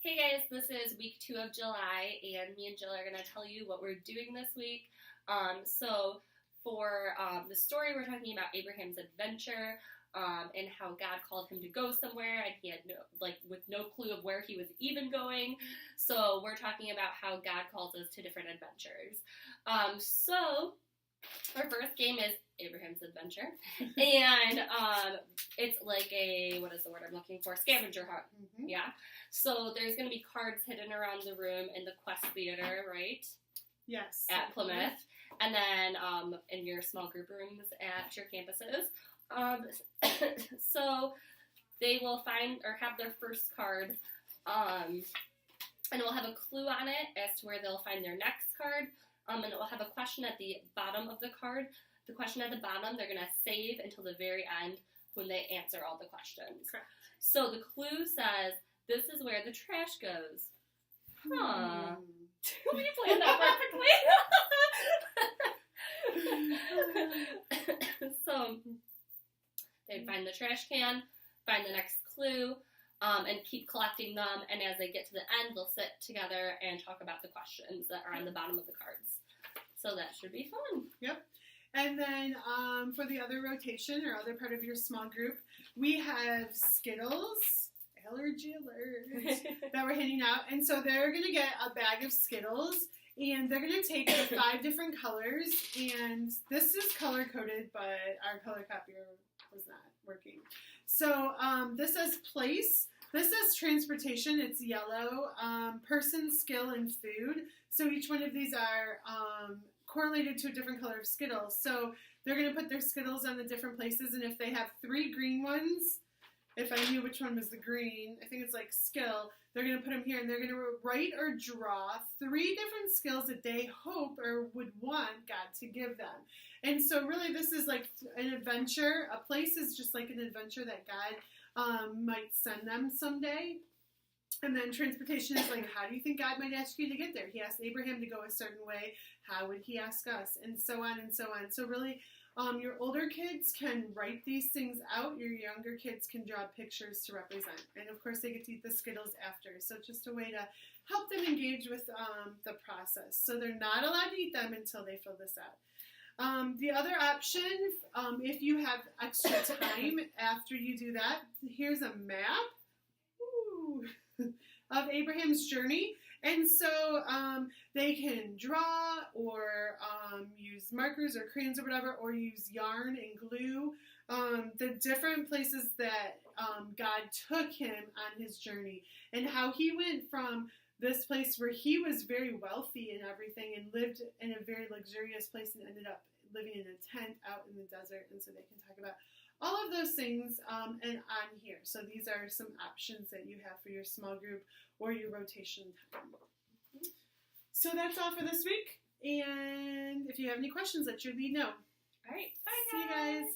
Hey guys, this is week 2 of July, and me and Jill are going to tell you what we're doing this week. For the story, we're talking about Abraham's adventure and how God called him to go somewhere, and he had with no clue of where he was even going. So we're talking about how God calls us to different adventures. Our first game is Abraham's Adventure, and it's like a, what is the word I'm looking for? Scavenger hunt. Mm-hmm. Yeah. So there's going to be cards hidden around the room in the Quest Theater, right? Yes. At Plymouth, and then in your small group rooms at your campuses. So they will find or have their first card, and it will have a clue on it as to where they'll find their next card. And it will have a question at the bottom of the card. The question at the bottom, they're going to save until the very end when they answer all the questions. Correct. So the clue says, this is where the trash goes. Huh. We planned that perfectly. So they'd find the trash can, find the next clue, and keep collecting them. And as they get to the end, they'll sit together and talk about the questions that are on the bottom of the cards. So that should be fun. Yep. And then for the other rotation or other part of your small group, we have Skittles, allergy alert, that we're handing out. And so they're going to get a bag of Skittles, and they're going to take the 5 different colors. And this is color-coded, but our color copier was not working. So this says place. This says transportation. It's yellow. Person, skill, and food. So each one of these are correlated to a different color of Skittles. So they're going to put their Skittles on the different places, and if they have 3 green ones, if I knew which one was the green, I think it's like skill, they're going to put them here, and they're going to write or draw 3 different skills that they hope or would want God to give them. And so really this is like an adventure. A place is just like an adventure that God might send them someday. And then transportation is like, how do you think God might ask you to get there? He asked Abraham to go a certain way. How would he ask us? And so on and so on. So really, your older kids can write these things out. Your younger kids can draw pictures to represent. And of course, they get to eat the Skittles after. So it's just a way to help them engage with the process. So they're not allowed to eat them until they fill this out. The other option, if you have extra time after you do that, here's a map. Ooh. Of Abraham's journey. And so they can draw or use markers or crayons or whatever, or use yarn and glue, the different places that God took him on his journey, and how he went from this place where he was very wealthy and everything and lived in a very luxurious place and ended up living in a tent out in the desert. And so they can talk about all of those things and on here. So these are some options that you have for your small group or your rotation time. So that's all for this week. And if you have any questions, let your lead know. All right. Bye, See you guys.